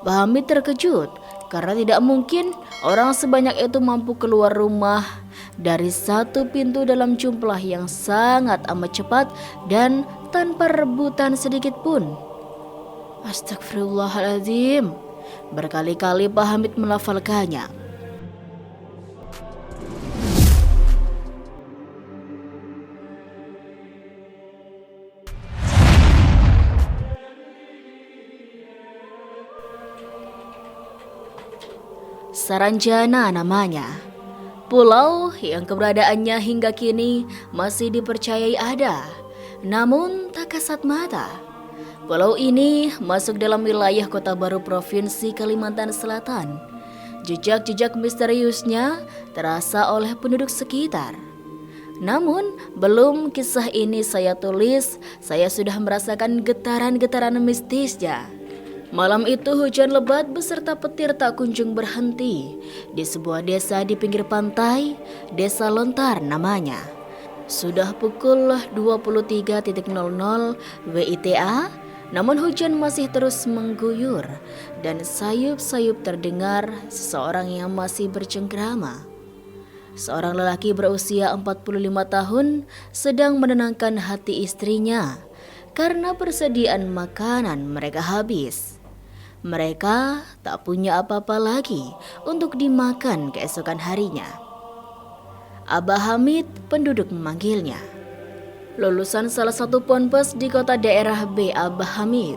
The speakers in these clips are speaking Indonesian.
Pak Hamid terkejut karena tidak mungkin orang sebanyak itu mampu keluar rumah dari satu pintu dalam jumlah yang sangat amat cepat dan tanpa rebutan sedikit pun. Astagfirullahaladzim. Berkali-kali Pak Hamid melafalkannya. Saranjana namanya. Pulau yang keberadaannya hingga kini masih dipercayai ada, namun tak kasat mata. Pulau ini masuk dalam wilayah Kota Baru Provinsi Kalimantan Selatan. Jejak-jejak misteriusnya terasa oleh penduduk sekitar. Namun, belum kisah ini saya tulis, saya sudah merasakan getaran-getaran mistisnya. Malam itu hujan lebat beserta petir tak kunjung berhenti di sebuah desa di pinggir pantai, Desa Lontar namanya. Sudah pukul 23.00 WITA, namun hujan masih terus mengguyur dan sayup-sayup terdengar seseorang yang masih bercengkrama. Seorang lelaki berusia 45 tahun sedang menenangkan hati istrinya karena persediaan makanan mereka habis. Mereka tak punya apa-apa lagi untuk dimakan keesokan harinya. Abah Hamid penduduk memanggilnya. Lulusan salah satu ponpes di kota daerah B, Abah Hamid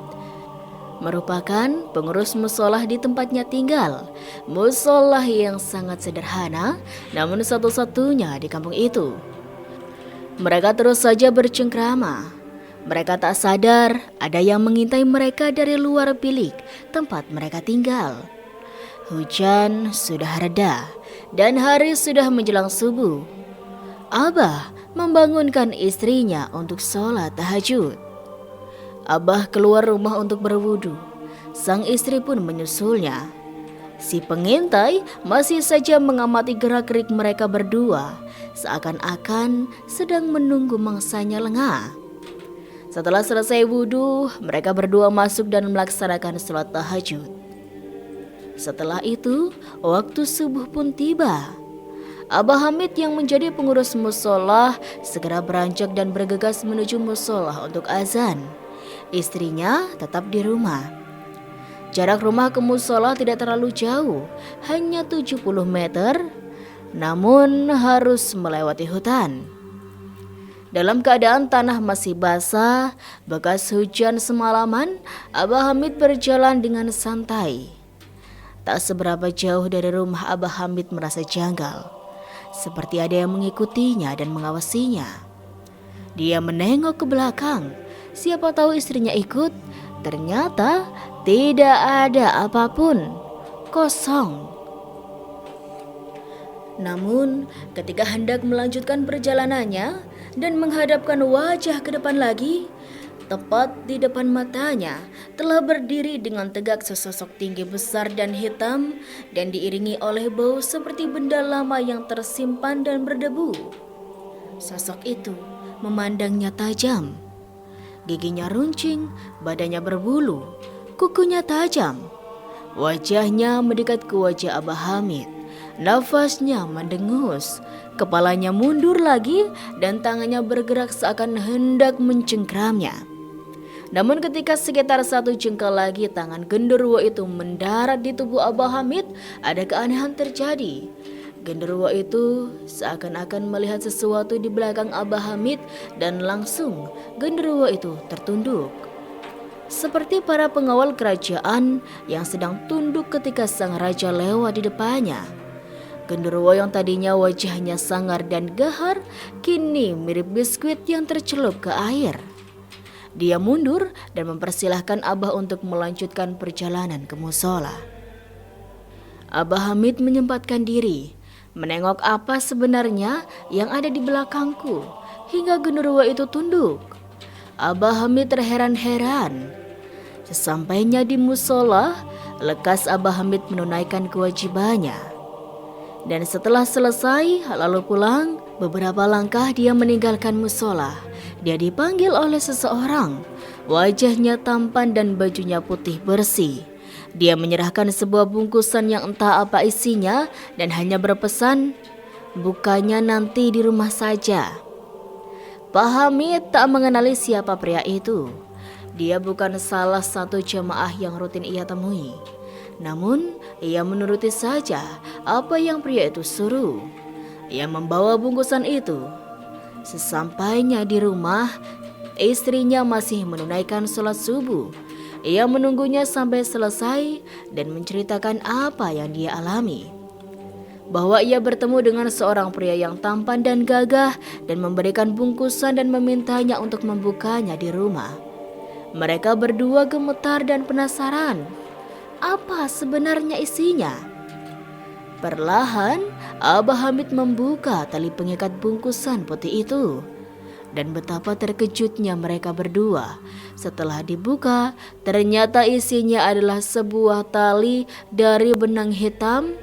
merupakan pengurus musolah di tempatnya tinggal. Musolah yang sangat sederhana, namun satu-satunya di kampung itu. Mereka terus saja bercengkrama. Mereka tak sadar ada yang mengintai mereka dari luar bilik tempat mereka tinggal. Hujan sudah reda dan hari sudah menjelang subuh. Abah membangunkan istrinya untuk sholat tahajud. Abah keluar rumah untuk berwudu. Sang istri pun menyusulnya. Si pengintai masih saja mengamati gerak-gerik mereka berdua, seakan-akan sedang menunggu mangsanya lengah. Setelah selesai wudhu, mereka berdua masuk dan melaksanakan sholat tahajud. Setelah itu, waktu subuh pun tiba. Abah Hamid yang menjadi pengurus musolah segera beranjak dan bergegas menuju musolah untuk azan. Istrinya tetap di rumah. Jarak rumah ke musolah tidak terlalu jauh, hanya 70 meter, namun harus melewati hutan. Dalam keadaan tanah masih basah, bekas hujan semalaman, Abah Hamid berjalan dengan santai. Tak seberapa jauh dari rumah, Abah Hamid merasa janggal, seperti ada yang mengikutinya dan mengawasinya. Dia menengok ke belakang, siapa tahu istrinya ikut. Ternyata tidak ada apapun, kosong. Namun, ketika hendak melanjutkan perjalanannya dan menghadapkan wajah ke depan lagi, tepat di depan matanya telah berdiri dengan tegak sesosok tinggi besar dan hitam dan diiringi oleh bau seperti benda lama yang tersimpan dan berdebu. Sosok itu memandangnya tajam. Giginya runcing, badannya berbulu, kukunya tajam. Wajahnya mendekat ke wajah Abah Hamid. Nafasnya mendengus, kepalanya mundur lagi dan tangannya bergerak seakan hendak mencengkramnya. Namun ketika sekitar 1 jengkal lagi tangan genderuwo itu mendarat di tubuh Abah Hamid, ada keanehan terjadi. Genderuwo itu seakan-akan melihat sesuatu di belakang Abah Hamid dan langsung genderuwo itu tertunduk. Seperti para pengawal kerajaan yang sedang tunduk ketika sang raja lewat di depannya. Genderuwo yang tadinya wajahnya sangar dan gahar, kini mirip biskuit yang tercelup ke air. Dia mundur dan mempersilahkan Abah untuk melanjutkan perjalanan ke musola. Abah Hamid menyempatkan diri, menengok apa sebenarnya yang ada di belakangku, hingga genderuwo itu tunduk. Abah Hamid terheran-heran. Sesampainya di musola, lekas Abah Hamid menunaikan kewajibannya. Dan setelah selesai lalu pulang, beberapa langkah dia meninggalkan musola. Dia dipanggil oleh seseorang. Wajahnya tampan dan bajunya putih bersih. Dia menyerahkan sebuah bungkusan yang entah apa isinya dan hanya berpesan, "Bukanya nanti di rumah saja." Pak Hamid tak mengenali siapa pria itu. Dia bukan salah satu jemaah yang rutin ia temui. Namun, ia menuruti saja apa yang pria itu suruh. Ia membawa bungkusan itu. Sesampainya di rumah, istrinya masih menunaikan sholat subuh. Ia menunggunya sampai selesai dan menceritakan apa yang dia alami. Bahwa ia bertemu dengan seorang pria yang tampan dan gagah dan memberikan bungkusan dan memintanya untuk membukanya di rumah. Mereka berdua gemetar dan penasaran. Apa sebenarnya isinya? Perlahan, Abah Hamid membuka tali pengikat bungkusan putih itu. Dan betapa terkejutnya mereka berdua. Setelah dibuka, ternyata isinya adalah sebuah tali dari benang hitam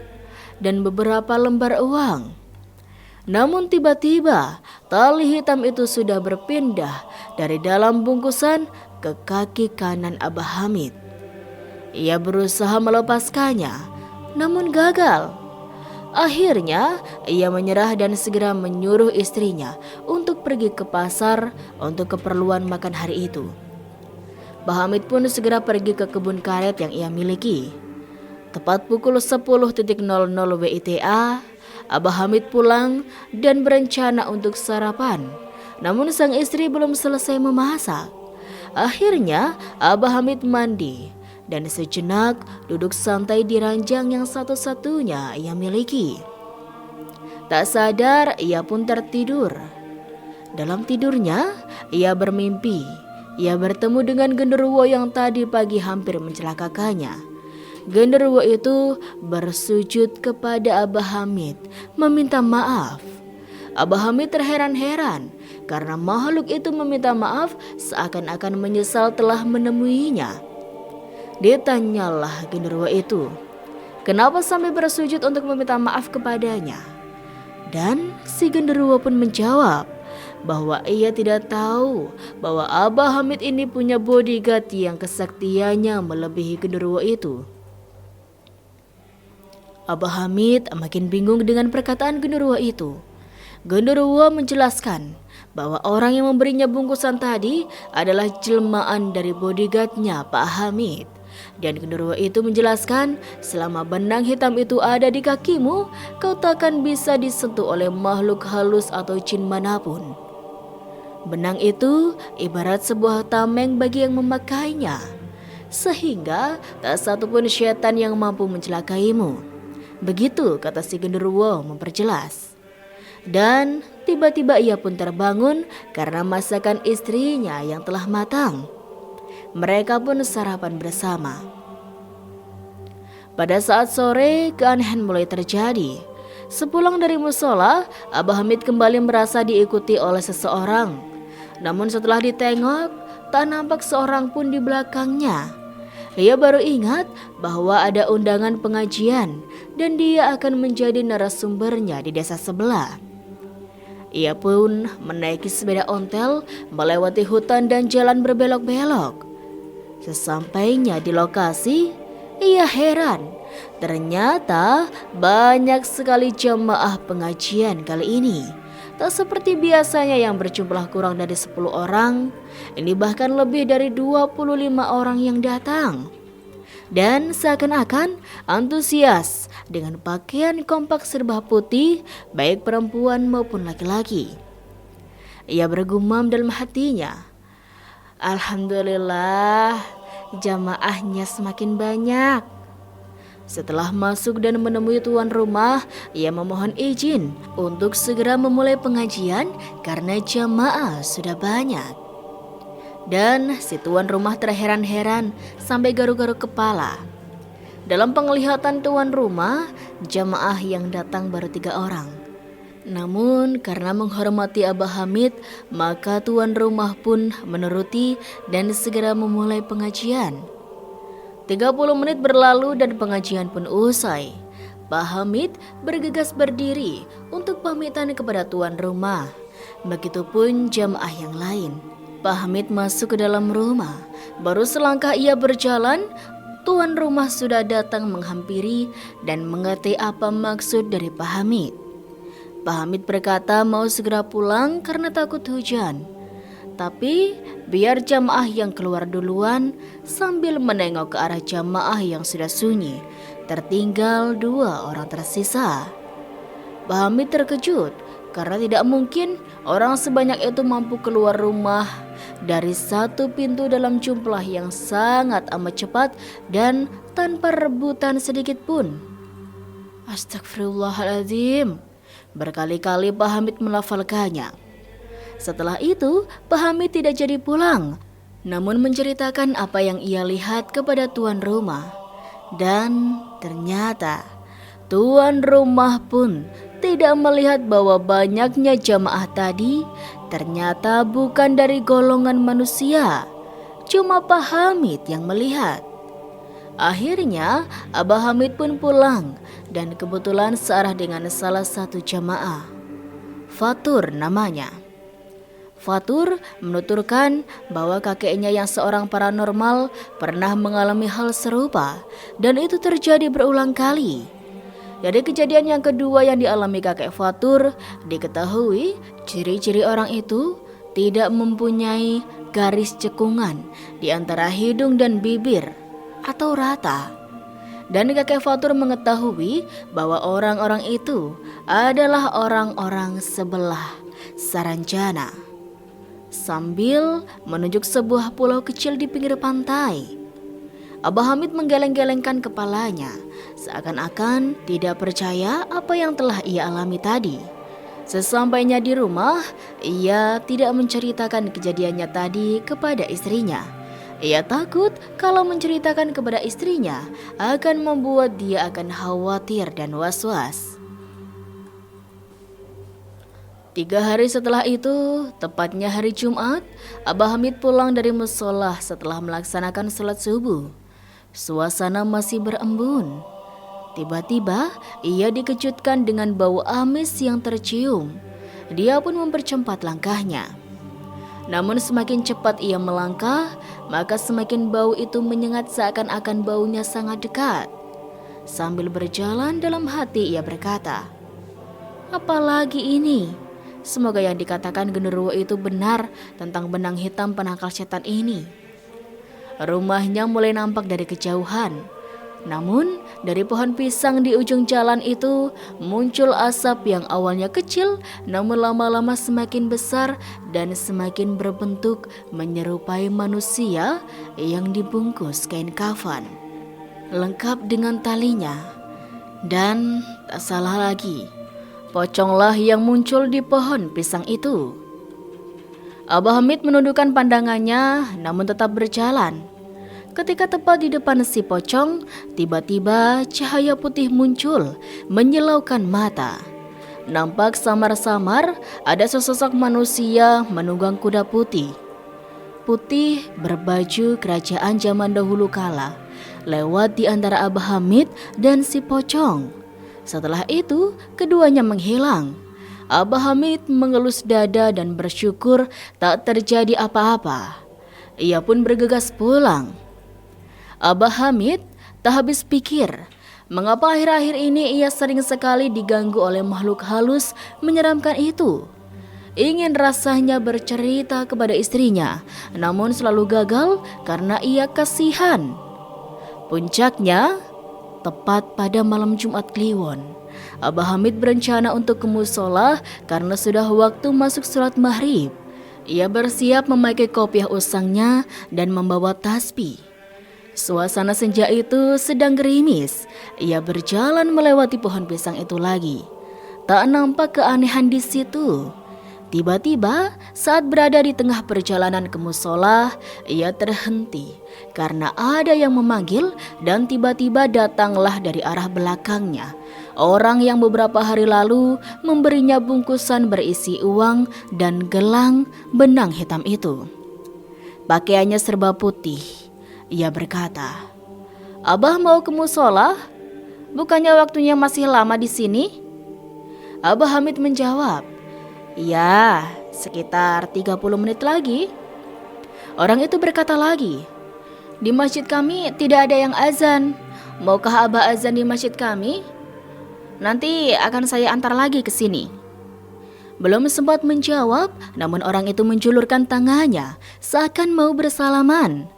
dan beberapa lembar uang. Namun tiba-tiba tali hitam itu sudah berpindah dari dalam bungkusan ke kaki kanan Abah Hamid. Ia berusaha melepaskannya, namun gagal. Akhirnya ia menyerah dan segera menyuruh istrinya untuk pergi ke pasar untuk keperluan makan hari itu. Bah Hamid pun segera pergi ke kebun karet yang ia miliki. Tepat pukul 10.00 WITA, Abah Hamid pulang dan berencana untuk sarapan. Namun sang istri belum selesai memasak. Akhirnya Abah Hamid mandi dan sejenak duduk santai di ranjang yang satu-satunya ia miliki. Tak sadar ia pun tertidur. Dalam tidurnya ia bermimpi. Ia bertemu dengan genderuwo yang tadi pagi hampir mencelakakannya. Genderuwo itu bersujud kepada Abah Hamid meminta maaf. Abah Hamid terheran-heran karena makhluk itu meminta maaf seakan-akan menyesal telah menemuinya. Ditanyalah genderuwo itu, kenapa sampai bersujud untuk meminta maaf kepadanya? Dan si genderuwo pun menjawab bahwa ia tidak tahu bahwa Abah Hamid ini punya bodyguard yang kesaktiannya melebihi genderuwo itu. Abah Hamid makin bingung dengan perkataan genderuwo itu. Genderuwo menjelaskan bahwa orang yang memberinya bungkusan tadi adalah jelmaan dari bodyguardnya Pak Hamid. Dan genderuwo itu menjelaskan, selama benang hitam itu ada di kakimu, kau takkan bisa disentuh oleh makhluk halus atau jin manapun. Benang itu ibarat sebuah tameng bagi yang memakainya, sehingga tak satupun syaitan yang mampu mencelakaimu. Begitu kata si genderuwo memperjelas. Dan tiba-tiba ia pun terbangun karena masakan istrinya yang telah matang. Mereka pun sarapan bersama. Pada saat sore, keanehan mulai terjadi. Sepulang dari musola, Abah Hamid kembali merasa diikuti oleh seseorang. Namun setelah ditengok, tak nampak seorang pun di belakangnya. Ia baru ingat bahwa ada undangan pengajian dan dia akan menjadi narasumbernya di desa sebelah. Ia pun menaiki sepeda ontel melewati hutan dan jalan berbelok-belok. Sesampainya di lokasi, ia heran. Ternyata banyak sekali jemaah pengajian kali ini. Tak seperti biasanya yang berjumlah kurang dari 10 orang, ini bahkan lebih dari 25 orang yang datang. Dan seakan-akan antusias dengan pakaian kompak serba putih, baik perempuan maupun laki-laki. Ia bergumam dalam hatinya, "Alhamdulillah, jamaahnya semakin banyak." Setelah masuk dan menemui tuan rumah, ia memohon izin untuk segera memulai pengajian karena jamaah sudah banyak. Dan si tuan rumah terheran-heran sampai garu-garu kepala. Dalam penglihatan tuan rumah, jamaah yang datang baru 3 orang. Namun karena menghormati Abah Hamid, maka tuan rumah pun menuruti dan segera memulai pengajian. 30 menit berlalu dan pengajian pun usai. Pak Hamid bergegas berdiri untuk pamitan kepada tuan rumah. Begitupun jamaah yang lain. Pak Hamid masuk ke dalam rumah. Baru selangkah ia berjalan, tuan rumah sudah datang menghampiri dan mengerti apa maksud dari Pak Hamid. Pak Hamid berkata mau segera pulang karena takut hujan. Tapi biar jamaah yang keluar duluan, sambil menengok ke arah jamaah yang sudah sunyi. Tertinggal 2 orang tersisa. Pak Hamid terkejut karena tidak mungkin orang sebanyak itu mampu keluar rumah dari satu pintu dalam jumlah yang sangat amat cepat dan tanpa rebutan sedikit pun. Astagfirullahaladzim, berkali-kali Pak Hamid melafalkannya. Setelah itu, Pak Hamid tidak jadi pulang, namun menceritakan apa yang ia lihat kepada tuan rumah. Dan ternyata tuan rumah pun tidak melihat bahwa banyaknya jamaah tadi ternyata bukan dari golongan manusia. Cuma Pak Hamid yang melihat. Akhirnya Abah Hamid pun pulang dan kebetulan searah dengan salah satu jamaah. Fatur namanya. Fatur menuturkan bahwa kakeknya yang seorang paranormal pernah mengalami hal serupa dan itu terjadi berulang kali. Dari kejadian yang kedua yang dialami kakek Fatur, diketahui ciri-ciri orang itu tidak mempunyai garis cekungan di antara hidung dan bibir atau rata. Dan kakek Fatur mengetahui bahwa orang-orang itu adalah orang-orang sebelah Saranjana. Sambil menunjuk sebuah pulau kecil di pinggir pantai, Abah Hamid menggeleng-gelengkan kepalanya, seakan-akan tidak percaya apa yang telah ia alami tadi. Sesampainya di rumah, ia tidak menceritakan kejadiannya tadi kepada istrinya. Ia takut kalau menceritakan kepada istrinya akan membuat dia akan khawatir dan was-was. 3 hari setelah itu, tepatnya hari Jumat, Abah Hamid pulang dari musola setelah melaksanakan sholat subuh. Suasana masih berembun. Tiba-tiba, ia dikejutkan dengan bau amis yang tercium. Dia pun mempercepat langkahnya. Namun semakin cepat ia melangkah, maka semakin bau itu menyengat seakan-akan baunya sangat dekat. Sambil berjalan dalam hati ia berkata, "Apalagi ini? Semoga yang dikatakan genderuwo itu benar tentang benang hitam penangkal setan ini." Rumahnya mulai nampak dari kejauhan. Namun dari pohon pisang di ujung jalan itu muncul asap yang awalnya kecil namun lama-lama semakin besar dan semakin berbentuk menyerupai manusia yang dibungkus kain kafan, lengkap dengan talinya. Dan tak salah lagi, poconglah yang muncul di pohon pisang itu. Abah Hamid menundukkan pandangannya namun tetap berjalan. Ketika tepat di depan si pocong, tiba-tiba cahaya putih muncul menyilaukan mata. Nampak samar-samar ada sesosok manusia menunggang kuda putih. Putih berbaju kerajaan zaman dahulu kala, lewat di antara Abah Hamid dan si pocong. Setelah itu, keduanya menghilang. Abah Hamid mengelus dada dan bersyukur tak terjadi apa-apa. Ia pun bergegas pulang. Abah Hamid tak habis pikir, mengapa akhir-akhir ini ia sering sekali diganggu oleh makhluk halus menyeramkan itu. Ingin rasanya bercerita kepada istrinya, namun selalu gagal karena ia kasihan. Puncaknya, tepat pada malam Jumat Kliwon, Abah Hamid berencana untuk ke musola karena sudah waktu masuk sholat maghrib. Ia bersiap memakai kopiah usangnya dan membawa tasbih. Suasana senja itu sedang gerimis. Ia berjalan melewati pohon pisang itu lagi. Tak nampak keanehan di situ. Tiba-tiba saat berada di tengah perjalanan ke musola, ia terhenti karena ada yang memanggil dan tiba-tiba datanglah dari arah belakangnya orang yang beberapa hari lalu memberinya bungkusan berisi uang dan gelang benang hitam itu. Pakaiannya serba putih. Ia berkata, "Abah mau ke musola? Bukannya waktunya masih lama di sini?" Abah Hamid menjawab, "Ya, sekitar 30 menit lagi." Orang itu berkata lagi, Di masjid kami tidak ada yang azan. Maukah Abah azan di masjid kami? Nanti akan saya antar lagi ke sini. Belum sempat menjawab, namun orang itu menjulurkan tangannya seakan mau bersalaman.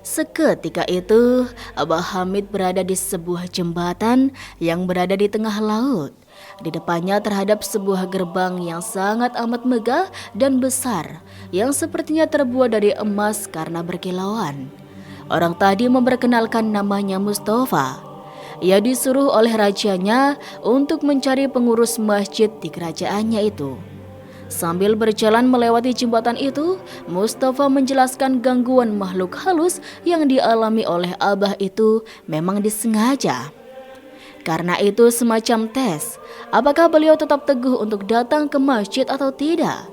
Seketika itu, Abah Hamid berada di sebuah jembatan yang berada di tengah laut. Di depannya terhadap sebuah gerbang yang sangat amat megah dan besar, yang sepertinya terbuat dari emas karena berkilauan. Orang tadi memperkenalkan namanya Mustafa. Ia disuruh oleh rajanya untuk mencari pengurus masjid di kerajaannya itu. Sambil berjalan melewati jembatan itu, Mustafa menjelaskan gangguan makhluk halus yang dialami oleh Abah itu memang disengaja. Karena itu semacam tes, apakah beliau tetap teguh untuk datang ke masjid atau tidak.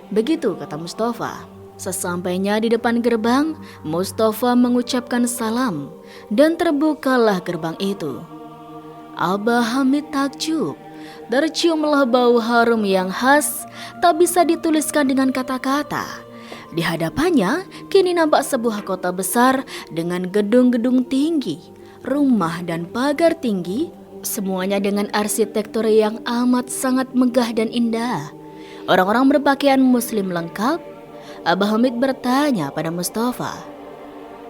Begitu kata Mustafa. Sesampainya di depan gerbang, Mustafa mengucapkan salam dan terbukalah gerbang itu. Abah Hamid takjub. Terciumlah bau harum yang khas, tak bisa dituliskan dengan kata-kata. Di hadapannya kini nampak sebuah kota besar dengan gedung-gedung tinggi, rumah dan pagar tinggi, semuanya dengan arsitektur yang amat sangat megah dan indah. Orang-orang berpakaian muslim lengkap. Abah Hamid bertanya pada Mustafa,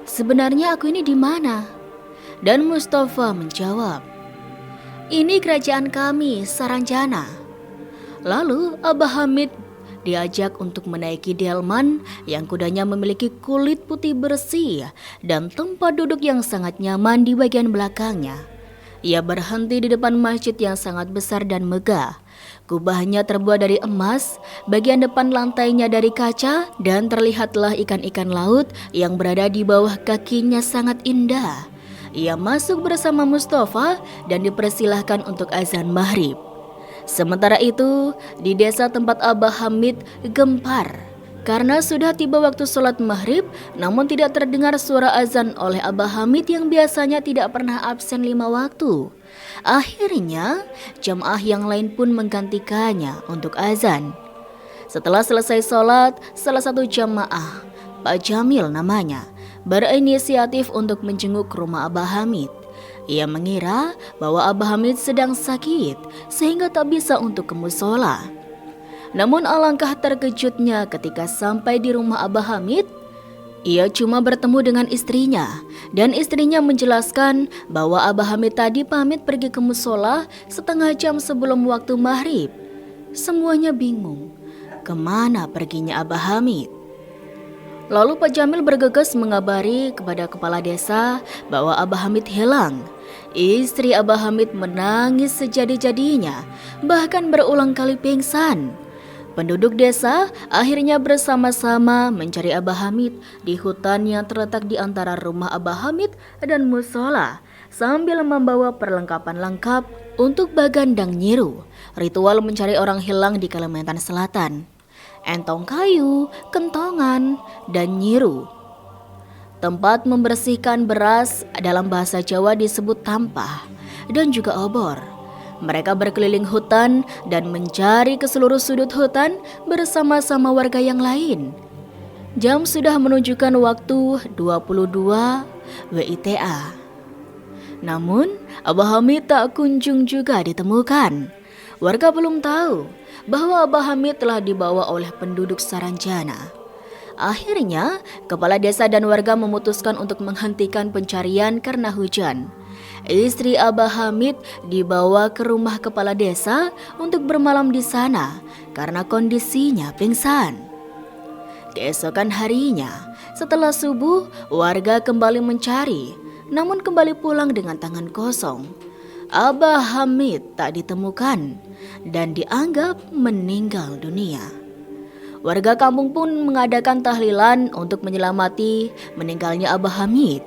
"Sebenarnya aku ini di mana?" Dan Mustafa menjawab, "Ini kerajaan kami, Saranjana." Lalu Abah Hamid diajak untuk menaiki delman yang kudanya memiliki kulit putih bersih dan tempat duduk yang sangat nyaman di bagian belakangnya. Ia berhenti di depan masjid yang sangat besar dan megah. Kubahnya terbuat dari emas, bagian depan lantainya dari kaca, dan terlihatlah ikan-ikan laut yang berada di bawah kakinya sangat indah. Ia masuk bersama Mustafa dan dipersilahkan untuk azan maghrib. Sementara itu, di desa tempat Abah Hamid gempar karena sudah tiba waktu sholat maghrib, namun tidak terdengar suara azan oleh Abah Hamid yang biasanya tidak pernah absen 5 waktu. Akhirnya, jamaah yang lain pun menggantikannya untuk azan. Setelah selesai sholat, salah satu jamaah, Pak Jamil namanya, berinisiatif untuk menjenguk rumah Abah Hamid. Ia mengira bahwa Abah Hamid sedang sakit sehingga tak bisa untuk ke musola. Namun alangkah terkejutnya ketika sampai di rumah Abah Hamid. Ia cuma bertemu dengan istrinya, dan istrinya menjelaskan bahwa Abah Hamid tadi pamit pergi ke musola setengah jam sebelum waktu maghrib. Semuanya bingung, kemana perginya Abah Hamid? Lalu Pak Jamil bergegas mengabari kepada kepala desa bahwa Abah Hamid hilang. Istri Abah Hamid menangis sejadi-jadinya, bahkan berulang kali pingsan. Penduduk desa akhirnya bersama-sama mencari Abah Hamid di hutan yang terletak di antara rumah Abah Hamid dan musola, sambil membawa perlengkapan lengkap untuk bagandang nyiru, ritual mencari orang hilang di Kalimantan Selatan. Entong kayu, kentongan, dan nyiru. Tempat membersihkan beras dalam bahasa Jawa disebut tampah, dan juga obor. Mereka berkeliling hutan dan mencari ke seluruh sudut hutan bersama-sama warga yang lain. Jam sudah menunjukkan waktu 22 WITA. Namun, Abah Hamid tak kunjung juga ditemukan. Warga belum tahu bahwa Abah Hamid telah dibawa oleh penduduk Saranjana. Akhirnya, kepala desa dan warga memutuskan untuk menghentikan pencarian karena hujan. Istri Abah Hamid dibawa ke rumah kepala desa untuk bermalam di sana karena kondisinya pingsan. Keesokan harinya, setelah subuh, warga kembali mencari, namun kembali pulang dengan tangan kosong. Abah Hamid tak ditemukan dan dianggap meninggal dunia. Warga kampung pun mengadakan tahlilan untuk menyelamati meninggalnya Abah Hamid.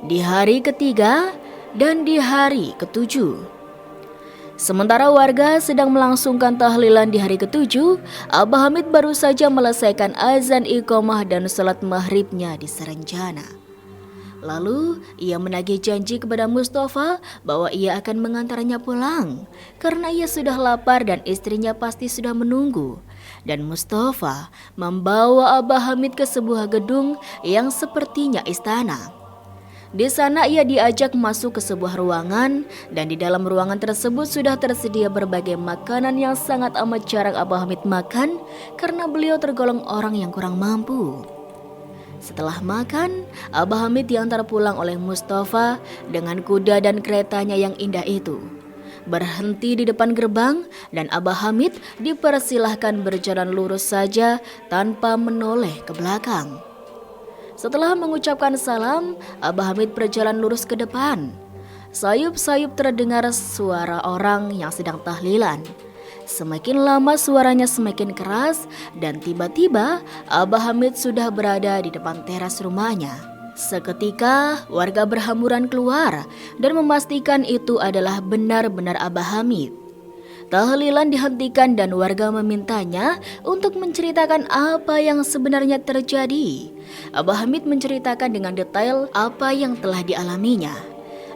Di hari ketiga dan di hari ketujuh. Sementara warga sedang melangsungkan tahlilan di hari ketujuh, Abah Hamid baru saja melesaikan azan iqamah dan salat maghribnya di Saranjana. Lalu ia menagih janji kepada Mustafa bahwa ia akan mengantarnya pulang karena ia sudah lapar dan istrinya pasti sudah menunggu. dan Mustafa membawa Abah Hamid ke sebuah gedung yang sepertinya istana. Di sana ia diajak masuk ke sebuah ruangan dan di dalam ruangan tersebut sudah tersedia berbagai makanan yang sangat amat jarang Abah Hamid makan karena beliau tergolong orang yang kurang mampu. Setelah makan, Abah Hamid diantar pulang oleh Mustafa dengan kuda dan keretanya yang indah itu. Berhenti di depan gerbang dan Abah Hamid dipersilahkan berjalan lurus saja tanpa menoleh ke belakang. Setelah mengucapkan salam, Abah Hamid berjalan lurus ke depan. Sayup-sayup terdengar suara orang yang sedang tahlilan. Semakin lama suaranya semakin keras dan tiba-tiba Abah Hamid sudah berada di depan teras rumahnya. Seketika warga berhamburan keluar dan memastikan itu adalah benar-benar Abah Hamid. Tahlilan dihentikan dan warga memintanya untuk menceritakan apa yang sebenarnya terjadi. Abah Hamid menceritakan dengan detail apa yang telah dialaminya.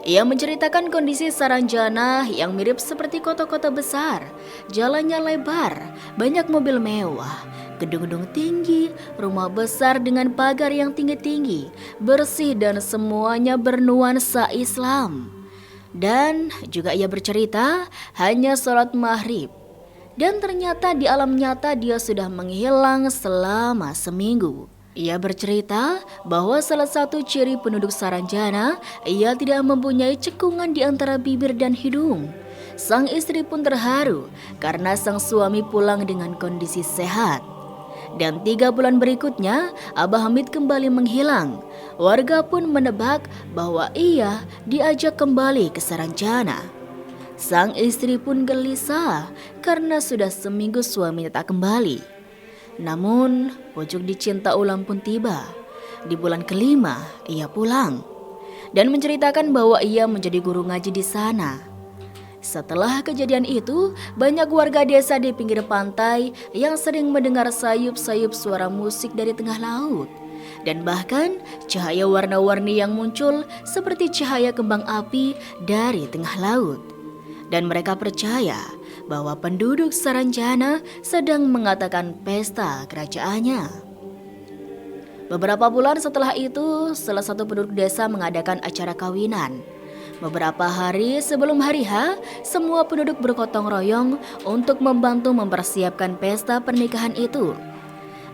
Ia menceritakan kondisi Saranjana yang mirip seperti kota-kota besar. Jalannya lebar, banyak mobil mewah, gedung-gedung tinggi, rumah besar dengan pagar yang tinggi-tinggi, bersih dan semuanya bernuansa Islam. Dan juga ia bercerita hanya sholat maghrib. Dan ternyata di alam nyata dia sudah menghilang selama seminggu. Ia bercerita bahwa salah satu ciri penduduk Saranjana, ia tidak mempunyai cekungan di antara bibir dan hidung. Sang istri pun terharu karena sang suami pulang dengan kondisi sehat. Dan 3 bulan berikutnya, Abah Hamid kembali menghilang. Warga pun menebak bahwa ia diajak kembali ke Saranjana. Sang istri pun gelisah karena sudah seminggu suaminya tak kembali. Namun, pucuk dicinta ulang pun tiba. Di bulan kelima, ia pulang dan menceritakan bahwa ia menjadi guru ngaji di sana. Setelah kejadian itu, banyak warga desa di pinggir pantai yang sering mendengar sayup-sayup suara musik dari tengah laut. Dan bahkan cahaya warna-warni yang muncul seperti cahaya kembang api dari tengah laut. Dan mereka percaya bahwa penduduk Saranjana sedang mengatakan pesta kerajaannya. Beberapa bulan setelah itu, salah satu penduduk desa mengadakan acara kawinan. Beberapa hari sebelum hari H, semua penduduk bergotong royong untuk membantu mempersiapkan pesta pernikahan itu.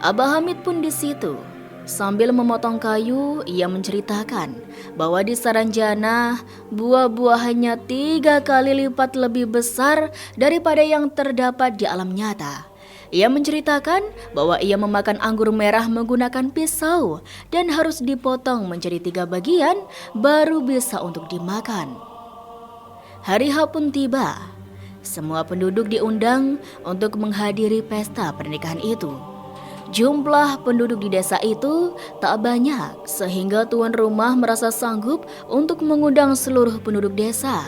Abah Hamid pun di situ. Sambil memotong kayu, ia menceritakan bahwa di Saranjana, buah-buahannya 3 kali lipat lebih besar daripada yang terdapat di alam nyata. Ia menceritakan bahwa ia memakan anggur merah menggunakan pisau dan harus dipotong menjadi 3 bagian baru bisa untuk dimakan. Hari H pun tiba. Semua penduduk diundang untuk menghadiri pesta pernikahan itu. Jumlah penduduk di desa itu tak banyak sehingga tuan rumah merasa sanggup untuk mengundang seluruh penduduk desa.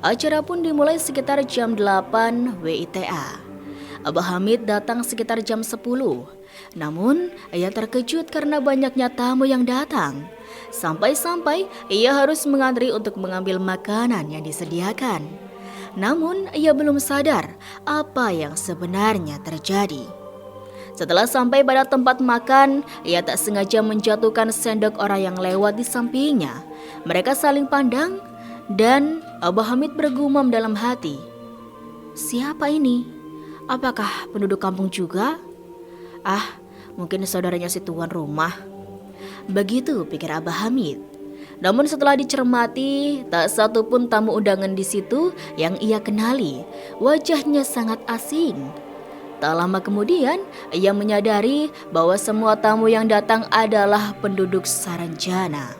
Acara pun dimulai sekitar jam 8 WITA. Abah Hamid datang sekitar jam 10. Namun, ia terkejut karena banyaknya tamu yang datang. Sampai-sampai ia harus mengantri untuk mengambil makanan yang disediakan. Namun, ia belum sadar apa yang sebenarnya terjadi. Setelah sampai pada tempat makan, ia tak sengaja menjatuhkan sendok orang yang lewat di sampingnya. Mereka saling pandang dan Abah Hamid bergumam dalam hati. Siapa ini? Apakah penduduk kampung juga? Mungkin saudaranya si tuan rumah. Begitu pikir Abah Hamid. Namun setelah dicermati, tak satu pun tamu undangan di situ yang ia kenali. Wajahnya sangat asing. Tak lama kemudian, ia menyadari bahwa semua tamu yang datang adalah penduduk Saranjana.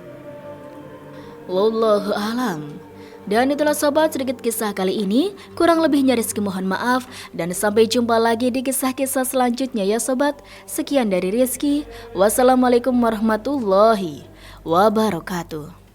Wallahu a'lam. Dan itulah sobat sedikit kisah kali ini. Kurang lebihnya Rizky mohon maaf. Dan sampai jumpa lagi di kisah-kisah selanjutnya ya sobat. Sekian dari Rizky. Wassalamualaikum warahmatullahi wabarakatuh.